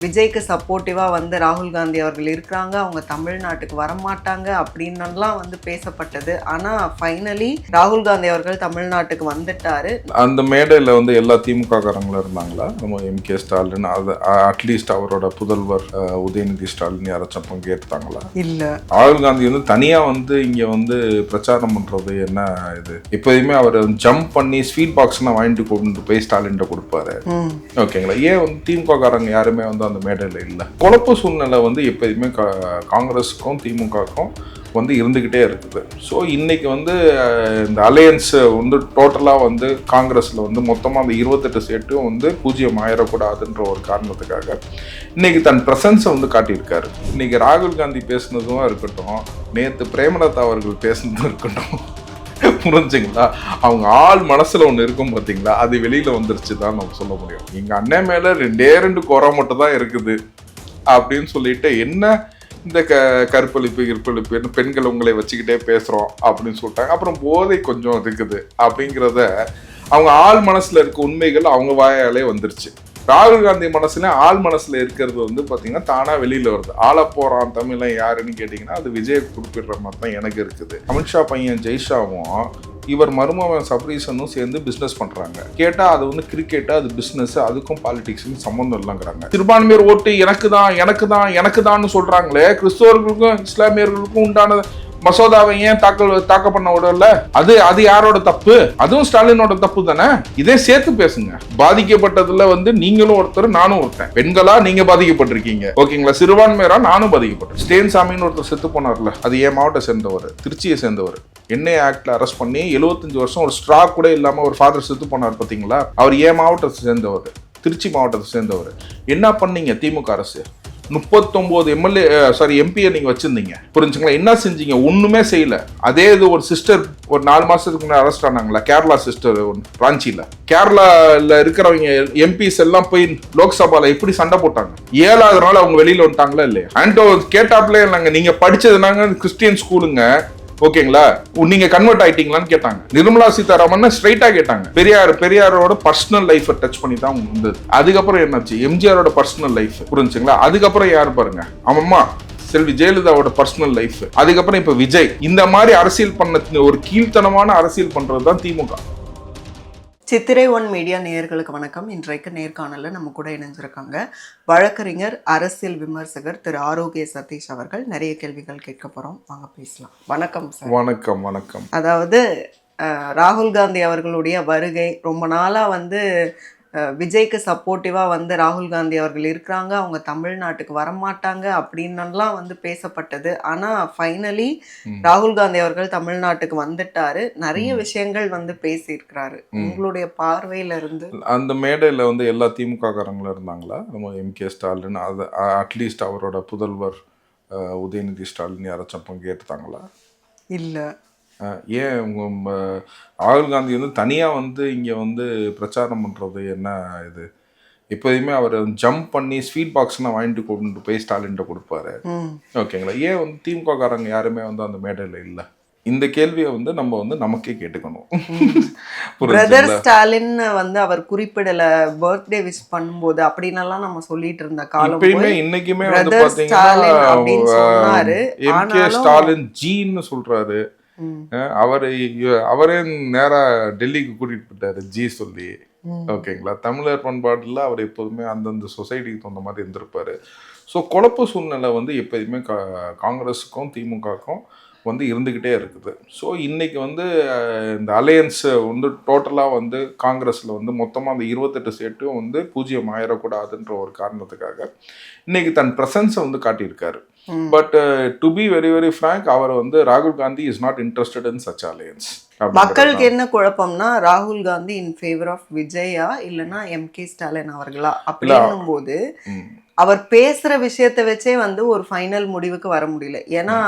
விஜய்க்கு சப்போர்ட்டிவா வந்து ராகுல் காந்தி அவர்கள் இருக்கிறாங்க, அவங்க தமிழ்நாட்டுக்கு வரமாட்டாங்க அப்படின்னுலாம் வந்து பேசப்பட்டது. ஆனா ஃபைனலி ராகுல் காந்தி அவர்கள் தமிழ்நாட்டுக்கு வந்துட்டாரு. அந்த மேடையில் வந்து எல்லா திமுக காரங்களும் இருந்தாங்களா? நம்ம எம்.கே. ஸ்டாலின், அது அட்லீஸ்ட் அவரோட புதல்வர் உதயநிதி ஸ்டாலின் யாராச்சும் பங்கேற்றாங்களா? இல்ல. ராகுல் காந்தி வந்து தனியா வந்து இங்க வந்து பிரச்சாரம் பண்றது என்ன இது? எப்போதுமே அவர் ஜம்ப் பண்ணி ஸ்வீட் பாக்ஸ்லாம் வாங்கிட்டு கொண்டு போய் ஸ்டாலின் கொடுப்பாரு. ஓகேங்களா? ஏன் வந்து திமுக காரங்க யாருமே வந்து அந்த மேடையில் இல்லை? குழப்ப சூழ்நிலை வந்து எப்போதுமே காங்கிரஸுக்கும் திமுகவுக்கும் வந்து இருந்துக்கிட்டே இருக்குது. ஸோ இன்னைக்கு வந்து இந்த அலையன்ஸ் வந்து டோட்டலாக வந்து காங்கிரஸில் வந்து மொத்தமாக அந்த 28 சீட்டும் வந்து 0 ஆயிடக்கூடாதுன்ற ஒரு காரணத்துக்காக இன்னைக்கு தன் ப்ரெசன்ஸை வந்து காட்டியிருக்காரு. இன்னைக்கு ராகுல் காந்தி பேசுனதும் இருக்கட்டும், நேற்று பிரேமலதா அவர்கள் பேசுனதும் இருக்கட்டும், புரிஞ்சுங்களா? அவங்க ஆள் மனசுல ஒண்ணு இருக்கும் பாத்தீங்களா, அது வெளியில வந்துருச்சு தான் நம்ம சொல்ல முடியும். எங்க அண்ணன் மேல 2 குறை மட்டும் தான் இருக்குது அப்படின்னு சொல்லிட்டு, என்ன இந்த கற்பழிப்பு பெண்கள் உங்களை வச்சுக்கிட்டே பேசுறோம் அப்படின்னு சொல்லிட்டாங்க. அப்புறம் போதை கொஞ்சம் இருக்குது அப்படிங்கிறத அவங்க ஆள் மனசுல இருக்க உண்மைகள் அவங்க வாயாலே வந்துருச்சு. ராகுல் காந்தி மனசுல ஆள் மனசுல இருக்கிறது வந்து பாத்தீங்கன்னா தானா வெளியில வருது. ஆள போறான் தமிழன் யாருன்னு கேட்டீங்கன்னா அது விஜய் குறிப்பிடுற மாதிரி தான் எனக்கு இருக்குது. அமித்ஷா பையன் ஜெய்ஷாவும் இவர் மருமகன் சபரீசனும் சேர்ந்து பிசினஸ் பண்றாங்க. கேட்டா அது வந்து கிரிக்கெட், அது பிசினஸ், அதுக்கும் பாலிடிக்ஸுக்கும் சம்பந்தம் இல்லைங்கிறாங்க. சிறுபான்மையர் ஓட்டு எனக்கு தான் சொல்றாங்களே, கிறிஸ்தவர்களுக்கும் இஸ்லாமியர்களுக்கும் உண்டான மசோதாவை ஏன் தாக்க பண்ண விடல? அது யாரோட தப்பு? அதுவும் ஸ்டாலினோட தப்பு தானே. இதே சேர்த்து பேசுங்க. பாதிக்கப்பட்டதுல வந்து நீங்களும் ஒருத்தர், நானும் ஒருத்தன். பெண்களா நீங்க பாதிக்கப்பட்டிருக்கீங்க, ஓகேங்களா? சிறுபான்மையரா நானும் பாதிக்கப்பட்டேன். ஸ்டேன் சாமின்னு ஒருத்தர் செத்து போனார்ல, அது என் மாவட்ட சேர்ந்தவர், திருச்சியை சேர்ந்தவர். என்ஐ ஆக்ட்ல அரெஸ்ட் பண்ணி 75 வருஷம் ஒரு ஸ்ட்ரா கூட இல்லாம ஒரு ஃபாதர் செத்து போனார் பாத்தீங்களா? அவர் என் மாவட்டத்தை சேர்ந்தவர், திருச்சி மாவட்டத்தை சேர்ந்தவர். என்ன பண்ணீங்க திமுக அரசு? 39 எம்பியை நீங்க வச்சிருந்தீங்க, புரிஞ்சுங்களா? என்ன செஞ்சீங்க? ஒண்ணுமே செய்யல. அதே இது ஒரு சிஸ்டர் ஒரு 4 மாசத்துக்கு முன்னாடி அரெஸ்ட் ஆனாங்களா, கேரளா சிஸ்டர் ராஞ்சில. கேரளால இருக்கிறவங்க எம்பிஸ் எல்லாம் போய் லோக்சபால எப்படி சண்டை போட்டாங்க? 7வது நாள் அவங்க வெளியில வந்துட்டாங்களா இல்லையா? ஆண்டோ கேட்டாப்ல இல்லைங்க, நீங்க படிச்சது நாங்க கிறிஸ்டியன் ஸ்கூலுங்க, ஓகேங்களா? நீங்க கன்வெர்ட் ஆயிட்டீங்களான்னு கேட்டாங்க. நிர்மலா சீதாராமன் ஸ்ட்ரைட்டா கேட்டாங்க. பெரியாரோட பர்சனல் லைஃப் டச் பண்ணி தான் வந்தது. அதுக்கப்புறம் என்னாச்சு? எம்ஜிஆரோட பர்சனல் லைஃப், புரிஞ்சுங்களா? அதுக்கப்புறம் யாரு பாருங்க, அம்மா செல்வி ஜெயலலிதாவோட பர்சனல் லைஃப். அதுக்கப்புறம் இப்ப விஜய். இந்த மாதிரி அரசியல் பண்ண ஒரு கீழ்த்தனமான அரசியல் பண்றதுதான் திமுக. சித்திரை ஒன் மீடியா நேயர்களுக்கு வணக்கம். இன்றைக்கு நேர்காணலில் நம்ம கூட இணைஞ்சிருக்காங்க வழக்கறிஞர், அரசியல் விமர்சகர் திரு ஆரோக்கிய சதீஷ் அவர்கள். நிறைய கேள்விகள் கேட்க போகிறோம், வாங்க பேசலாம். வணக்கம் சார். வணக்கம். வணக்கம். அதாவது ராகுல் காந்தி அவர்களுடைய வருகை ரொம்ப நாளாக வந்து விஜய்க்கு சப்போர்ட்டிவாக வந்து ராகுல் காந்தி அவர்கள் இருக்கிறாங்க, அவங்க தமிழ்நாட்டுக்கு வரமாட்டாங்க அப்படின்னுலாம் வந்து பேசப்பட்டது. ஆனால் ஃபைனலி ராகுல் காந்தி அவர்கள் தமிழ்நாட்டுக்கு வந்துட்டாரு. நிறைய விஷயங்கள் வந்து பேசியிருக்கிறாரு. உங்களுடைய பார்வையில இருந்து அந்த மேடையில் வந்து எல்லா திமுக காரங்களும் இருந்தாங்களா? நம்ம எம்.கே. ஸ்டாலின், அது அட்லீஸ்ட் அவரோட புதல்வர் உதயநிதி ஸ்டாலின் யாராச்சும் பங்கேற்றாங்களா? இல்லை. ஏன் ராகுல் காந்தி வந்து தனியாக வந்து இங்கே வந்து பிரச்சாரம் பண்ணுறது என்ன இது? எப்போதுமே அவர் ஜம்ப் பண்ணி ஸ்வீட் பாக்ஸ்லாம் வாங்கிட்டு கொண்டு போய் ஸ்டாலின் கொடுப்பாரு, ஓகேங்களா? ஏன் வந்து திமுக காரங்க யாருமே வந்து அந்த மேடையில் இல்லை? இந்த கேள்வியை வந்து நம்ம வந்து நமக்கே கேட்டுக்கணும். பிரதர் ஸ்டாலின் வந்து அவர் குறிப்பிடல, பர்த்டே விஷ் பண்ணும்போது அப்படின்னு நம்ம சொல்லிட்டு இருந்த காலம் இன்னைக்குமே வந்து பாத்தீங்கன்னா எம்.கே. ஸ்டாலின் ஜின்னு சொல்றாரு. அவரே நேரா டெல்லிக்கு கூட்டிட்டு போயிட்டாரு ஜி சொல்லி, ஓகேங்களா? தமிழர் பண்பாடுல அவர் எப்போதுமே அந்தந்த சொசைட்டிக்கு தகுந்த மாதிரி இருந்திருப்பாரு. ஸோ குழப்ப சூழ்நிலை வந்து எப்போதுமே காங்கிரஸுக்கும் திமுகவுக்கும் வந்து இருந்துக்கிட்டே இருக்குது. ஸோ இன்னைக்கு வந்து இந்த அலையன்ஸ் வந்து டோட்டலாக வந்து காங்கிரஸில் வந்து மொத்தமாக அந்த 28 சீட்டும் வந்து 0 ஆயிடக்கூடாதுன்ற ஒரு காரணத்துக்காக இன்னைக்கு தன் ப்ரெசன்ஸை வந்து காட்டியிருக்காரு. But to be very very frank, அவர் வந்து ராகுல் Gandhi is not interested in such alliance. மக்களுக்கு என்ன குழப்பம்னா, ராகுல் Gandhi in favour of Vijaya இல்லைன்னா எம்.கே. ஸ்டாலின் அவர்களா அப்படின்னும் போது அவர் பேசுற விஷயத்தை வச்சே வந்து ஒரு ஃபைனல் முடிவுக்கு வர முடியல. ஏன்னா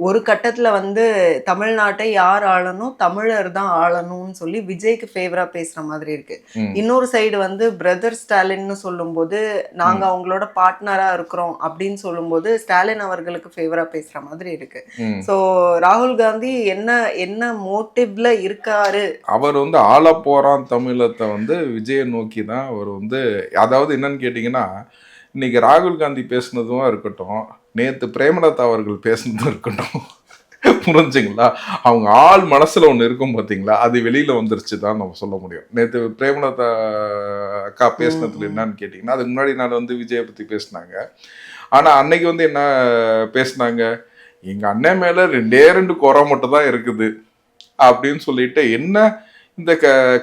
ஒரு கட்டத்துல வந்து தமிழ்நாட்டை யார் ஆளணும், தமிழர் தான் ஆளணும்னு சொல்லி விஜய்க்கு ஃபேவரா பேசுற மாதிரி இருக்கு. இன்னொரு சைடு வந்து பிரதர் ஸ்டாலின்னு சொல்லும் போது நாங்க அவங்களோட பார்ட்னரா இருக்கிறோம் அப்படின்னு சொல்லும் போது ஸ்டாலின் அவர்களுக்கு ஃபேவரா பேசுற மாதிரி இருக்கு. சோ ராகுல் காந்தி என்ன மோட்டிவ்ல இருக்காரு? அவர் வந்து ஆள போறான் தமிழத்தை வந்து விஜயை நோக்கி தான் அவர் வந்து, அதாவது என்னன்னு கேட்டீங்கன்னா, இன்னைக்கு ராகுல் காந்தி பேசுனதும் இருக்கட்டும், நேற்று பிரேமலதா அவர்கள் பேசுனதும் இருக்கட்டும், புரிஞ்சுங்களா, அவங்க ஆள் மனசுல ஒண்ணு இருக்கும் பாத்தீங்களா, அது வெளியில வந்துருச்சு தான் நம்ம சொல்ல முடியும். நேற்று பிரேமலதா அக்கா பேசுனதுல என்னன்னு கேட்டீங்கன்னா, அதுக்கு முன்னாடி நான் வந்து விஜயை பத்தி பேசினாங்க. ஆனா அன்னைக்கு வந்து என்ன பேசினாங்க, எங்க அண்ணன் மேல 2 குறை மட்டும் தான் இருக்குது அப்படின்னு சொல்லிட்டு, என்ன இந்த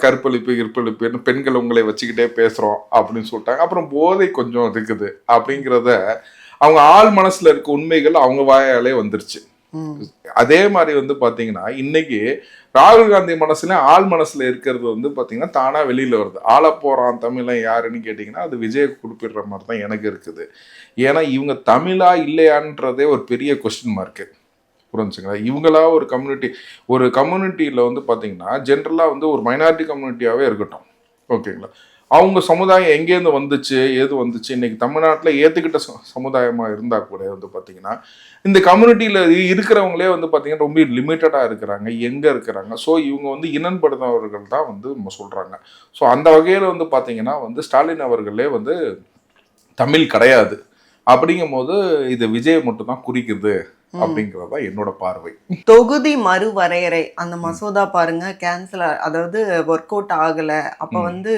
கற்பழிப்பு கிற்பழிப்பு பெண்கள் உங்களை வச்சுக்கிட்டே பேசுறோம் அப்படின்னு சொல்லிட்டாங்க. அப்புறம் போதை கொஞ்சம் இருக்குது அப்படிங்கிறத அவங்க ஆள் மனசுல இருக்க உண்மைகள் அவங்க வாயாலே வந்துருச்சு. அதே மாதிரி வந்து பாத்தீங்கன்னா இன்னைக்கு ராகுல் காந்தி மனசுல ஆள் மனசுல இருக்கிறது வந்து பாத்தீங்கன்னா தானா வெளியில வருது. ஆள போறான் தமிழன் யாருன்னு கேட்டீங்கன்னா அது விஜய் குறிப்பிடுற மாதிரி தான் எனக்கு இருக்குது. ஏன்னா இவங்க தமிழா இல்லையான்றதே ஒரு பெரிய கொஸ்டின் மார்க்கு. புரிஞ்சுங்களா, இவங்களா ஒரு கம்யூனிட்டியில வந்து பாத்தீங்கன்னா ஜென்ரலா வந்து ஒரு மைனாரிட்டி கம்யூனிட்டியாவே இருக்கட்டும், ஓகேங்களா, அவங்க சமுதாயம் எங்கேருந்து வந்துச்சு ஏது வந்துச்சு, இன்னைக்கு தமிழ்நாட்டில் ஏற்றுக்கிட்ட சமுதாயமாக இருந்தால் கூட வந்து பார்த்தீங்கன்னா இந்த கம்யூனிட்டியில் இருக்கிறவங்களே வந்து பார்த்தீங்கன்னா ரொம்ப லிமிட்டடாக இருக்கிறாங்க, எங்கே இருக்கிறாங்க. ஸோ இவங்க வந்து இனப்படுத்தவர்கள் தான் வந்து நம்ம சொல்கிறாங்க. ஸோ அந்த வகையில் வந்து பார்த்தீங்கன்னா வந்து ஸ்டாலின் அவர்களே வந்து தமிழ் கிடையாது அப்படிங்கும் போது இது விஜய் மட்டும் தான் குறிக்குது அப்படிங்கறதா என்னோட பார்வை. தொகுதி மறுவரையறை அந்த மசோதா பாருங்க கேன்சல், அதாவது ஒர்க் அவுட் ஆகல. அப்ப வந்து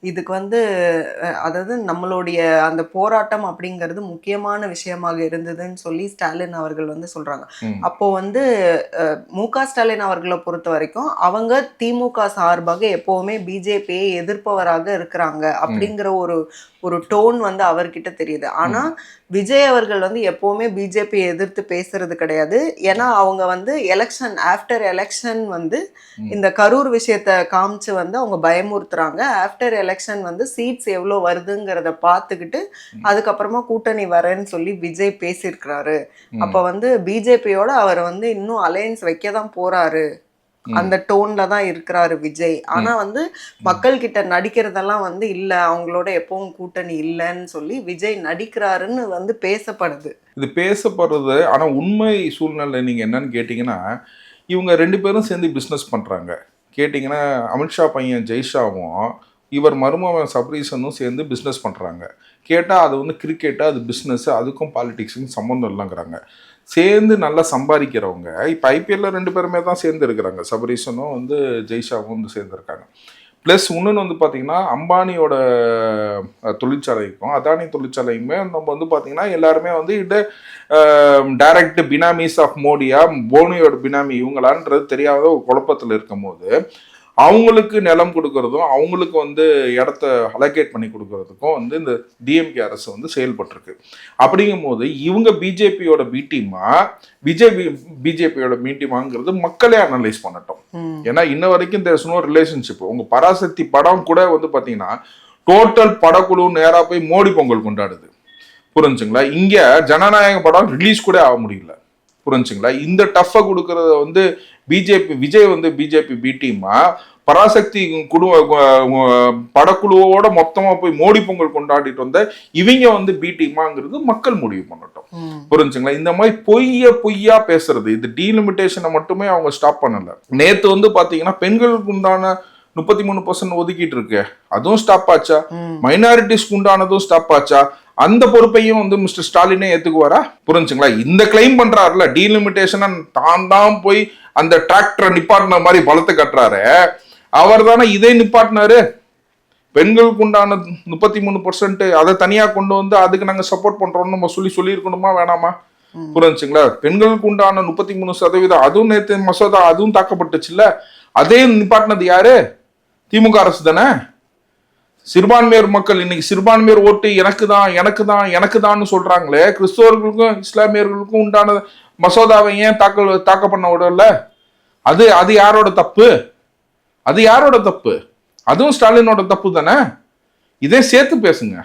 இதுக்கு வந்து அதாவது நம்மளுடைய அந்த போராட்டம் அப்படிங்கிறது முக்கியமான விஷயமாக இருந்ததுன்னு சொல்லி ஸ்டாலின் அவர்கள் வந்து சொல்றாங்க. அப்போ வந்து மு.க. ஸ்டாலின் அவர்களை பொறுத்த வரைக்கும் அவங்க திமுக சார்பாக எப்பவுமே பிஜேபியை எதிர்ப்பவராக இருக்கிறாங்க அப்படிங்கிற ஒரு டோன் வந்து அவர்கிட்ட தெரியுது. ஆனா விஜய் அவர்கள் வந்து எப்பவுமே பிஜேபியை எதிர்த்து பேசுறது கிடையாது. ஏன்னா அவங்க வந்து ஆஃப்டர் எலெக்ஷன் வந்து இந்த கரூர் விஷயத்த காமிச்சு வந்து அவங்க பயமுறுத்துறாங்க. ஆஃப்டர் எலெக்ஷன் வந்து சீட்ஸ் எவ்வளோ வருதுங்கிறத பார்த்துக்கிட்டு அதுக்கப்புறமா கூட்டணி வரேன்னு சொல்லி விஜய் பேசியிருக்கிறாரு. அப்ப வந்து பிஜேபியோட அவர் வந்து இன்னும் அலையன்ஸ் வைக்க தான் போறாரு, அந்த டோன்ல தான் இருக்கிறாரு விஜய். ஆனா வந்து மக்கள் கிட்ட நடிக்கிறதெல்லாம் வந்து இல்ல, அவங்களோட எப்பவும் கூட்டணி இல்லைன்னு சொல்லி விஜய் நடிக்கிறாருன்னு வந்து பேசப்படுது. இது பேசப்படுறது. ஆனா உண்மை சூழ்நிலை நீங்க என்னன்னு கேட்டீங்கன்னா, இவங்க 2 பேரும் சேர்ந்து பிஸ்னஸ் பண்றாங்க. கேட்டிங்கன்னா அமித்ஷா பையன் ஜெய்ஷாவும் இவர் மருமகன் சபரீசனும் சேர்ந்து பிஸ்னஸ் பண்ணுறாங்க. கேட்டால் அது வந்து கிரிக்கெட்டு, அது பிஸ்னஸ், அதுக்கும் பாலிடிக்ஸுக்கும் சம்மந்தம் இல்லைங்கிறாங்க. சேர்ந்து நல்லா சம்பாதிக்கிறவங்க இப்போ ஐபிஎல்ல 2 பேருமே தான் சேர்ந்து இருக்கிறாங்க. சபரீசனும் வந்து ஜெய்ஷாவும் வந்து சேர்ந்துருக்காங்க. ப்ளஸ் இன்னொன்று வந்து பார்த்திங்கன்னா அம்பானியோட தொழிற்சாலைக்கும் அதானி தொழிற்சாலைக்குமே நம்ம வந்து பார்த்திங்கன்னா எல்லாருமே வந்து இது டைரக்ட் பினாமிஸ் ஆஃப் மோடியா, போனியோட பினாமி இவங்களான்றது தெரியாத ஒரு குழப்பத்தில் இருக்கும் போது அவங்களுக்கு நிலம் கொடுக்கறதும் அவங்களுக்கு வந்து இடத்த அலோகேட் பண்ணி கொடுக்கறதுக்கும் வந்து இந்த டிஎம்கே அரசு வந்து செயல்பட்டிருக்கு. அப்படிங்கும் போது இவங்க பிஜேபியோட பி டீமா பிஜேபியோட பி டீமாங்கிறது மக்களே அனலைஸ் பண்ணட்டும். ஏன்னா இன்ன வரைக்கும் தேர் இஸ் நோ ரிலேஷன்ஷிப். உங்க பராசக்தி படம் கூட வந்து பாத்தீங்கன்னா டோட்டல் படக்குழு நேரா போய் மோடி பொங்கல் கொண்டாடுது. புரிஞ்சுங்களா, இங்க ஜனநாயக படம் ரிலீஸ் கூட ஆக முடியல. புரிஞ்சுங்களா, இந்த டஃப்பை கொடுக்கறத வந்து விஜய் வந்து பிஜேபி பி டீமா பராசக்தி படக்குழுவோட மொத்தமா போய் மோடி பொங்கல் கொண்டாடிட்டு வந்த இவங்க வந்து பி டீமாங்கிறது மக்கள் முடிவு பண்ணட்டும். புரிஞ்சுங்களா, இந்த மாதிரி பொய்யா பேசுறது, இது டீலிமிட்டேஷனை மட்டுமே அவங்க ஸ்டாப் பண்ணல. நேத்து வந்து பாத்தீங்கன்னா பெண்களுக்கு உண்டான 33% ஒதுக்கிட்டு இருக்கு, அதுவும் ஸ்டாப் ஆச்சா? மைனாரிட்டிஸ்க்கு உண்டானதும் ஸ்டாப் ஆச்சா? அந்த பொறுப்பையும் வந்து மிஸ்டர் ஸ்டாலினே ஏத்துக்குவாரா? புரிஞ்சுங்களா, இந்த கிளைம் பண்றாருல டீலிமிட்டேஷன் தான் போய் அந்த டிராக்டரை நிப்பாட்டின மாதிரி பலத்தை கட்டுறாரு, அவர் தானே இதை நிப்பாட்டினாரு. பெண்களுக்கு உண்டான 33% அதை தனியா கொண்டு வந்து அதுக்கு நாங்க சப்போர்ட் பண்றோம்னு நம்ம சொல்லியிருக்கணுமா வேணாமா? புரிஞ்சுங்களா, பெண்களுக்கு உண்டான 33% அதுவும் நேற்று மசோதா அதுவும் தாக்கப்பட்டுச்சுல்ல, அதே நிப்பாட்டினது யாரு? திமுக அரசு தானே. சிறுபான்மையர் மக்கள் இன்னைக்கு சிறுபான்மையர் ஓட்டு எனக்கு தான் சொல்றாங்களே, கிறிஸ்தவர்களுக்கும் இஸ்லாமியர்களுக்கும் உண்டான மசோதாவை ஏன் தாக்க பண்ண விடல? அது யாரோட தப்பு? அதுவும் ஸ்டாலினோட தப்பு தானே. இதே சேர்த்து பேசுங்க.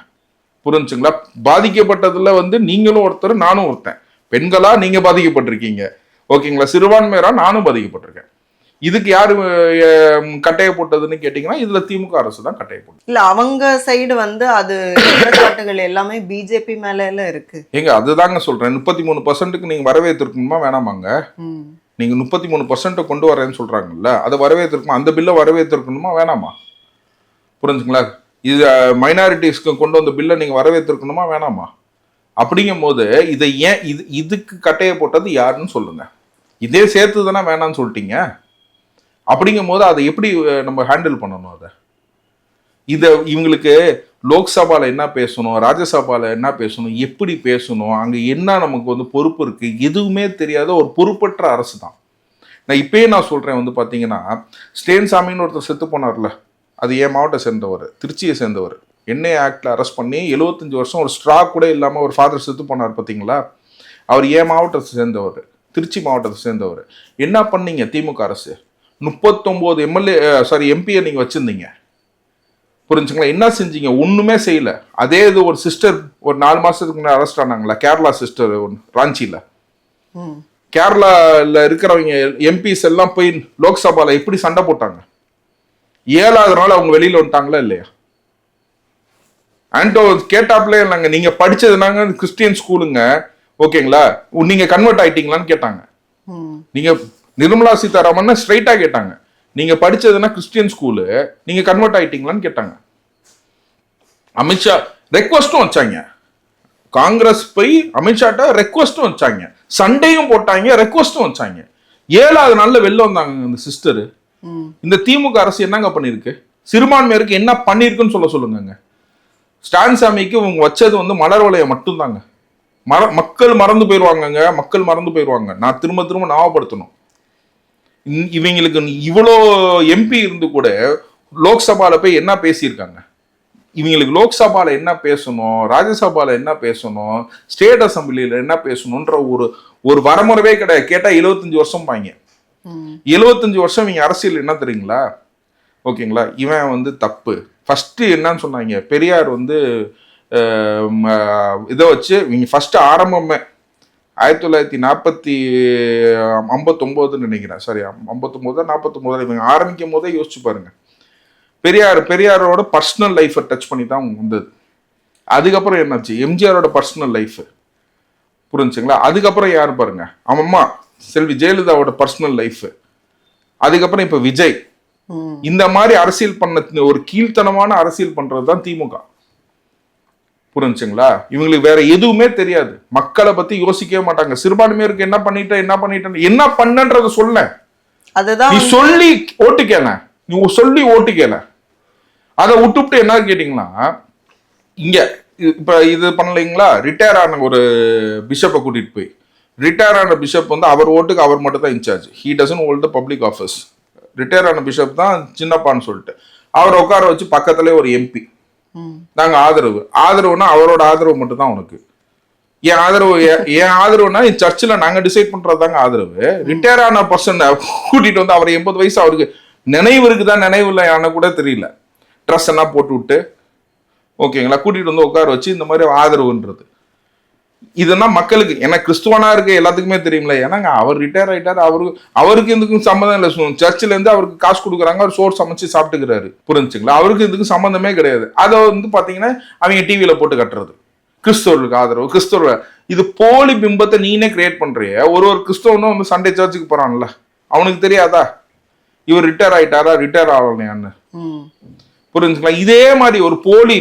புரிஞ்சுங்களா, பாதிக்கப்பட்டதுல வந்து நீங்களும் ஒருத்தர் நானும் ஒருத்தன். பெண்களா நீங்க பாதிக்கப்பட்டிருக்கீங்க, ஓகேங்களா, சிறுபான்மையரா நானும் பாதிக்கப்பட்டிருக்கேன். இதுக்கு யாரு கட்டைய போட்டதுன்னு கேட்டீங்கன்னா இதுல திமுக அரசு தான் கட்டைய போட்டது. இல்ல அவங்க சைடு வந்து அது குற்றச்சாட்டுகள் எல்லாமே பிஜேபி மேல இருக்கு. ஏங்க அதுதாங்க சொல்றேன், 33%க்கு நீங்க வரவேற்றிருக்கணுமா வேணாமாங்க? நீங்க 33% கொண்டு வரேன்னு சொல்றாங்கல்ல, அதை வரவேற்றிருக்கணும், அந்த பில்லை வரவேற்றிருக்கணுமா வேணாமா? புரிஞ்சுங்களா, இது மைனாரிட்டிஸ்க்கு கொண்டு வந்த பில்லை நீங்கள் வரவேற்றிருக்கணுமா வேணாமா? அப்படிங்கும் போது இதை ஏன் இதுக்கு கட்டையை போட்டது யாருன்னு சொல்லுங்க. இதே சேர்த்து தானே வேணான்னு சொல்லிட்டீங்க. அப்படிங்கும் போது அதை எப்படி நம்ம ஹேண்டில் பண்ணணும்? அதை இவங்களுக்கு லோக்சபால என்ன பேசணும், ராஜ்யசபால என்ன பேசணும், எப்படி பேசணும், அங்கே என்ன நமக்கு வந்து பொறுப்பு இருக்கு, எதுவுமே தெரியாத ஒரு பொறுப்பற்ற அரசு தான். நான் இப்பயே நான் சொல்றேன் வந்து பார்த்தீங்கன்னா, ஸ்டேன் சாமின்னு ஒருத்தர் செத்து போனார்ல, அது என் மாவட்டத்தை சேர்ந்தவர், திருச்சியை சேர்ந்தவர். என்ஐ ஆக்டில் அரெஸ்ட் பண்ணி 75 வருஷம் ஒரு ஸ்ட்ரா கூட இல்லாமல் ஒரு ஃபாதர் செத்து போனார் பார்த்தீங்களா? அவர் என் மாவட்டத்தை சேர்ந்தவர், திருச்சி மாவட்டத்தை சேர்ந்தவர். என்ன பண்ணீங்க திமுக அரசு? 39 எம்பியை நீங்கள் வச்சுருந்தீங்க, புரிஞ்சுங்களா? என்ன செஞ்சீங்க? ஒன்றுமே செய்யல. அதே இது ஒரு சிஸ்டர் ஒரு 4 மாதத்துக்கு முன்னாடி அரெஸ்ட் ஆனாங்களா, கேரளா சிஸ்டர் ராஞ்சியில். கேரளாவில் இருக்கிறவங்க எம்பிஸ் எல்லாம் போய் லோக்சபாவில் எப்படி சண்டை போட்டாங்க? 7வது நாள் அவங்க வெளியில் வந்துட்டாங்களா இல்லையா? ஆண்டோ கேட்டாப்லே இல்லைங்க, நீங்க படிச்சதுனாங்க கிறிஸ்டியன் ஸ்கூலுங்க, ஓகேங்களா, நீங்க கன்வெர்ட் ஆயிட்டீங்களான்னு கேட்டாங்க. நீங்க நிர்மலா சீதாராமன் ஸ்ட்ரைட்டா கேட்டாங்க, நீங்க படிச்சதுன்னா கிறிஸ்டியன் ஸ்கூலு, நீங்க கன்வெர்ட் ஆயிட்டீங்களான்னு கேட்டாங்க. அமித்ஷா ரெக்வஸ்டும் வச்சாங்க, காங்கிரஸ் போய் அமித்ஷாட்ட ரெக்வஸ்டும் வச்சாங்க, சண்டையும் போட்டாங்க, ரெக்வஸ்டும் வச்சாங்க. 7வது நாள்ல வெளில வந்தாங்க அந்த சிஸ்டர். இந்த திமுக அரசு என்னங்க பண்ணிருக்கு? சிறுபான்மையருக்கு என்ன பண்ணிருக்குன்னு சொல்லுங்க. ஸ்டான் சாமிக்கு இவங்க வச்சது வந்து மலர் வளையம் மட்டும்தாங்க. மக்கள் மறந்து போயிடுவாங்கங்க, மக்கள் மறந்து போயிடுவாங்க. நான் திரும்ப திரும்ப ஞாபகப்படுத்தணும், இவங்களுக்கு இவ்வளோ எம்பி இருந்து கூட லோக்சபால போய் என்ன பேசியிருக்காங்க? இவங்களுக்கு லோக்சபால என்ன பேசணும், ராஜ்யசபால என்ன பேசணும், ஸ்டேட் அசம்பிளியில என்ன பேசணும்ன்ற ஒரு வரமுறைவே கிடையாது. கேட்டா 75 வருஷம் பாங்க. 75 வருஷம் இவங்க அரசியல் என்ன தெரியுங்களா? ஓகேங்களா, இவன் வந்து தப்பு. ஃபர்ஸ்ட் என்னன்னு சொன்னாங்க, பெரியார் வந்து இதை வச்சு இவங்க ஃபர்ஸ்ட் ஆரம்பமே 1959 நினைக்கிறேன், சரி 59 49 இவங்க ஆரம்பிக்கும் போதே யோசிச்சு பாருங்க. பெரியாரோட பர்சனல் லைஃபை டச் பண்ணி தான் வந்தது. அதுக்கப்புறம் என்னாச்சு, எம்ஜிஆரோட பர்சனல் லைஃப், புரிஞ்சுங்களா? அதுக்கப்புறம் யார் பாருங்க, அம்மா செல்வி ஜெயலலிதாவோட பர்சனல் லைஃப், அதுக்கப்புறம் இப்ப விஜய். இந்த மாதிரி அரசியல் பண்ண ஒரு கீழ்த்தனமான அரசியல் பண்றதுதான் திமுக, புரிஞ்சுங்களா? இவங்களுக்கு வேற எதுவுமே தெரியாது, மக்களை பத்தி யோசிக்கவே மாட்டாங்க. சிறுபான்மையருக்கு என்ன பண்ணிட்டேன் என்ன பண்ணன்றத சொல்ல, நீ சொல்லி ஓட்டு கேள, நீ சொல்லி ஓட்டு கேள. அதை விட்டுவிட்டு என்ன கேட்டீங்கன்னா, இங்க இப்ப இது பண்ணலைங்களா, ரிட்டையர் ஆன ஒரு பிஷப்பை கூட்டிட்டு போய், ரிட்டையர் ஆன பிஷப் வந்து அவர் ஓட்டுக்கு அவர் மட்டும் தான் in charge, he doesn't hold the public office. Retire ஆன பிஷப் தான் சின்னப்பான்னு சொல்லிட்டு அவரை உட்கார வச்சு பக்கத்துல ஒரு எம்பி, நாங்க ஆதரவுனா அவரோட ஆதரவு மட்டும் தான் உனக்கு. என் ஆதரவுனா சர்ச்சில் நாங்க டிசைட் பண்றதுதாங்க ஆதரவு. ரிட்டையர் ஆன பர்சன் கூட்டிட்டு வந்து அவர் 80 வயசு, அவருக்கு நினைவு இருக்குதான் நினைவு இல்லை கூட தெரியல, ட்ரெஸ் எல்லாம் போட்டு விட்டு, ஓகேங்களா, கூட்டிட்டு வந்து உட்கார வச்சு இந்த மாதிரி ஆதரவுன்றது. இதெல்லாம் மக்களுக்கு, ஏன்னா கிறிஸ்துவனா இருக்க எல்லாத்துக்குமே தெரியுங்களா, ஏன்னாங்க அவர் ரிட்டையர் ஆயிட்டாரு, அவருக்கு எதுக்கும் சம்மந்தம் இல்லை. சர்ச்சில் இருந்து அவருக்கு காசு கொடுக்குறாங்க, அவர் சோறு சமைச்சு சாப்பிட்டுக்கிறாரு, புரிஞ்சுங்களா? அவருக்கு இதுக்கு சம்மந்தமே கிடையாது. அதை வந்து பாத்தீங்கன்னா அவங்க டிவியில போட்டு கட்டுறது, கிறிஸ்தவர்களுக்கு ஆதரவு, கிறிஸ்தவ, இது போலி பிம்பத்தை நீனே கிரியேட் பண்றிய. ஒரு கிறிஸ்தவனும் வந்து சண்டே சர்ச்சுக்கு போறான்ல, அவனுக்கு தெரியாதா இவர் ரிட்டையர் ஆயிட்டாரா ரிட்டையர் ஆகலையான்னு? புரிஞ்சுக்கலாம். இதே மாதிரி ஒரு போலி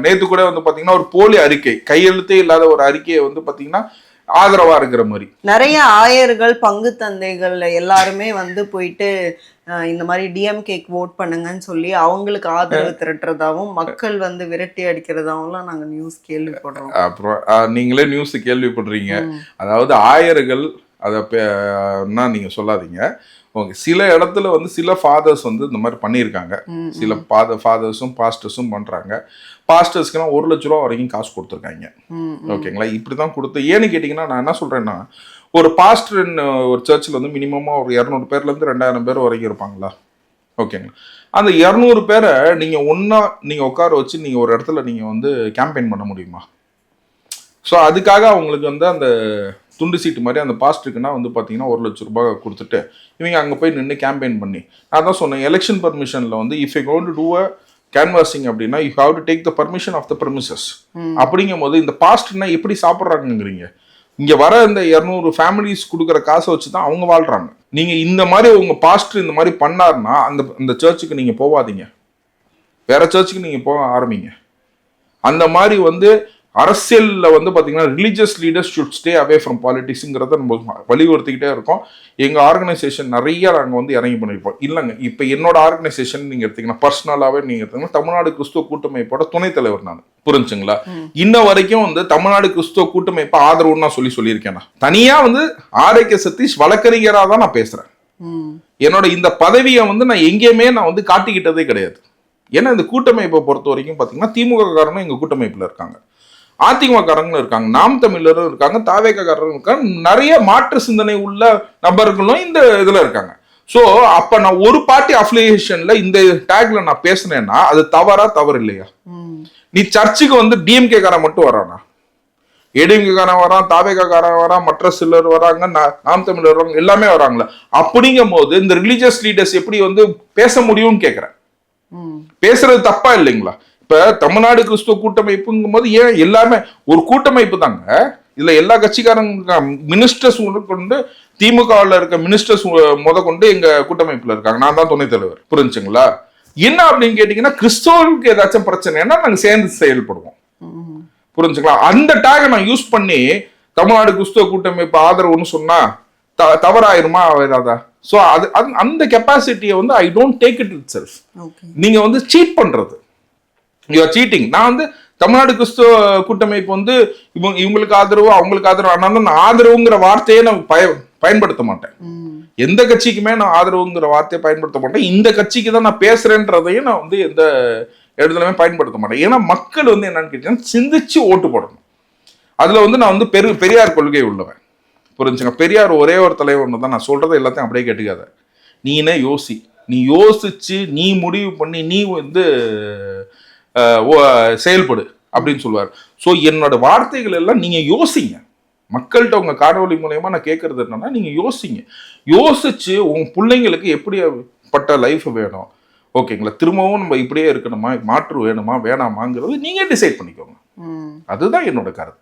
நேத்து கூட வந்து பாத்தீங்கன்னா ஒரு போலி அறிக்கை, கையெழுத்தே இல்லாத ஒரு அறிக்கையை வந்து பாத்தீங்கன்னா ஆதரவா இருக்கிற மாதிரி நிறைய ஆயர்கள், பங்கு தந்தைகள் எல்லாருமே வந்து போயிட்டு இந்த மாதிரி டிஎம்கேக்கு ஓட் பண்ணுங்கன்னு சொல்லி அவங்களுக்கு ஆதரவு திரட்டுறதாவும் மக்கள் வந்து விரட்டி அடிக்கிறதாவும் நாங்க நியூஸ் கேள்விப்படுறோம். அப்புறம் நீங்களே நியூஸ் கேள்விப்படுறீங்க. அதாவது ஆயர்கள் அதை நீங்க சொல்லாதீங்க. ஓகே, சில இடத்துல வந்து சில ஃபாதர்ஸ் வந்து இந்த மாதிரி பண்ணியிருக்காங்க, சில ஃபாதர்ஸும் பாஸ்டர்ஸும் பண்றாங்க. பாஸ்டர்ஸ்க்குனா 1 லட்ச ரூபா வரைக்கும் காசு கொடுத்துருக்காங்க, ஓகேங்களா? இப்படிதான் கொடுத்து, ஏன்னு கேட்டீங்கன்னா நான் என்ன சொல்றேன்னா, ஒரு பாஸ்டர் ஒரு சர்ச்சில் வந்து மினிமமா ஒரு 200 பேர்ல இருந்து 2000 பேர் வரைக்கும் இருப்பாங்களா, ஓகேங்களா? அந்த 200 பேரை நீங்க ஒன்னா நீங்க உட்கார வச்சு நீங்க ஒரு இடத்துல நீங்க வந்து கேம்பெயின் பண்ண முடியுமா? ஸோ அதுக்காக அவங்களுக்கு வந்து அந்த துண்டு சீட்டு மாதிரி அந்த பாஸ்டருக்குன்னா வந்து பார்த்தீங்கன்னா 1 லட்ச ரூபாய் கொடுத்துட்டு இவங்க அங்கே போய் நின்று கேம்பெயின் பண்ணி, நான் தான் சொன்னேன், எலெக்ஷன் பர்மிஷனில் வந்து if you going to do a canvassing அப்படின்னா you have to take the permission of the premises. அப்படிங்கும் போது இந்த பாஸ்டர்னா எப்படி சாப்பிட்றாங்கிறீங்க? இங்கே வர இந்த 200 ஃபேமிலிஸ் கொடுக்குற காசை வச்சு தான் அவங்க வாழ்கிறாங்க. நீங்கள் இந்த மாதிரி உங்கள் பாஸ்டர் இந்த மாதிரி பண்ணாருன்னா அந்த சர்ச்சுக்கு நீங்கள் போகாதீங்க, வேற சர்ச்சுக்கு நீங்க போக ஆரம்பிங்க. அந்த மாதிரி வந்து அரசியல்ல வந்து பாத்தீங்கன்னா religious leaders should stay away from பாலிடிக்ஸ்ங்கிறத நம்ம வலியுறுத்திக்கிட்டே இருக்கோம். எங்க ஆர்கனைசேஷன் நிறைய நாங்க வந்து இறங்கி பண்ணிருப்போம். இல்லைங்க, இப்ப என்னோட ஆர்கனைசேஷன் நீங்க எடுத்தீங்கன்னா பர்சனலாவே நீங்க எடுத்தீங்கன்னா தமிழ்நாடு கிறிஸ்துவ கூட்டமைப்போட துணைத் தலைவர் நான். புரிஞ்சுங்களா? இன்ன வரைக்கும் வந்து தமிழ்நாடு கிறிஸ்துவ கூட்டமைப்பு ஆதரவுன்னு நான் சொல்லியிருக்கேன். தனியா வந்து ஆரோக்கிய சதீஷ் வழக்கறிஞரா தான் நான் பேசுறேன். என்னோட இந்த பதவியை வந்து நான் எங்கேயுமே நான் வந்து காட்டிக்கிட்டதே கிடையாது. ஏன்னா இந்த கூட்டமைப்பை பொறுத்த வரைக்கும் பாத்தீங்கன்னா திமுக காரனும் எங்க கூட்டமைப்புல இருக்காங்க, அதிமுக காரங்களும் இருக்காங்க, நாம் தமிழரும் இருக்காங்க, தாவேக காரரும் இருக்காங்க, நிறைய மாற்று சிந்தனை உள்ள நபர்களும் இந்த இதுல இருக்காங்க. சோ அப்ப நான் ஒரு பார்ட்டி அஃபிலியேஷன்ல இந்த டேக்ல நான் பேசுனேன்னா அது தவறு இல்லையா? நீ சர்ச்சுக்கு வந்து டிஎம்கே காரன் மட்டும் வரானா? ஏடிஎம்கே காரன் வரான், தாவேக காரன் வரான், மற்ற சிலர் வராங்க, நாம் தமிழர் வராங்க, எல்லாமே வராங்களா? அப்படிங்கும் போது இந்த ரிலீஜியஸ் லீடர்ஸ் எப்படி வந்து பேச முடியும்னு கேட்கிறேன். பேசுறது தப்பா இல்லைங்களா? இப்ப தமிழ்நாடு கிறிஸ்துவ கூட்டமைப்புங்கும் போது ஏன் எல்லாமே ஒரு கூட்டமைப்பு தாங்க. இதுல எல்லா கட்சிக்காரங்க மினிஸ்டர்ஸ் கொண்டு திமுகவில் இருக்க மினிஸ்டர்ஸ் முத கொண்டு எங்க கூட்டமைப்புல இருக்காங்க. நான் தான் துணைத் தலைவர். புரிஞ்சுங்களா? என்ன அப்படின்னு கேட்டீங்கன்னா கிறிஸ்தவர்களுக்கு ஏதாச்சும் பிரச்சனைனா நாங்க சேர்ந்து செயல்படுவோம். புரிஞ்சுங்களா? அந்த டேகை நான் யூஸ் பண்ணி தமிழ்நாடு கிறிஸ்துவ கூட்டமைப்பு ஆதரவுன்னு சொன்னா தவறாயிருமா ஆகாதா? ஸோ அது அந்த கெப்பாசிட்டியை வந்து I don't take it it self. நீங்க வந்து சீட் பண்றது, யூ ஆர் சீட்டிங். நான் வந்து தமிழ்நாடு கிறிஸ்துவ கூட்டமைப்பு வந்து இவங்களுக்கு ஆதரவு அவங்களுக்கு ஆதரவு, ஆனால் நான் ஆதரவுங்கிற வார்த்தையை நான் பயன்படுத்த மாட்டேன். எந்த கட்சிக்குமே நான் ஆதரவுங்கிற வார்த்தையை பயன்படுத்த மாட்டேன். இந்த கட்சிக்கு தான் நான் பேசுறேன்றதையும் நான் வந்து எந்த இடத்துலயுமே பயன்படுத்த மாட்டேன். ஏன்னா மக்கள் வந்து என்னன்னு கேட்டீங்கன்னா சிந்திச்சு ஓட்டு போடணும். அதுல வந்து நான் வந்து பெரியார் கொள்கை உள்ளவன். புரிஞ்சுங்க? பெரியார் ஒரே ஒரு தலைவர் தான். நான் சொல்றதை எல்லாத்தையும் அப்படியே கேட்டுக்காத. நீனே யோசி, நீ யோசிச்சு நீ முடிவு பண்ணி நீ வந்து செயல்படு அப்படின்னு சொல்லுவார். ஸோ என்னோட வார்த்தைகள் எல்லாம் நீங்க யோசிங்க. மக்கள்கிட்ட உங்க காணொலி மூலயமா நான் கேட்கறது என்னன்னா நீங்க யோசிங்க. யோசிச்சு உங்க பிள்ளைங்களுக்கு எப்படிப்பட்ட லைஃப் வேணும், ஓகேங்களா, திரும்பவும் நம்ம இப்படியே இருக்கணுமா, மாற்று வேணுமா வேணாமாங்கிறது நீங்க டிசைட் பண்ணிக்கோங்க. அதுதான் என்னோட கருத்து.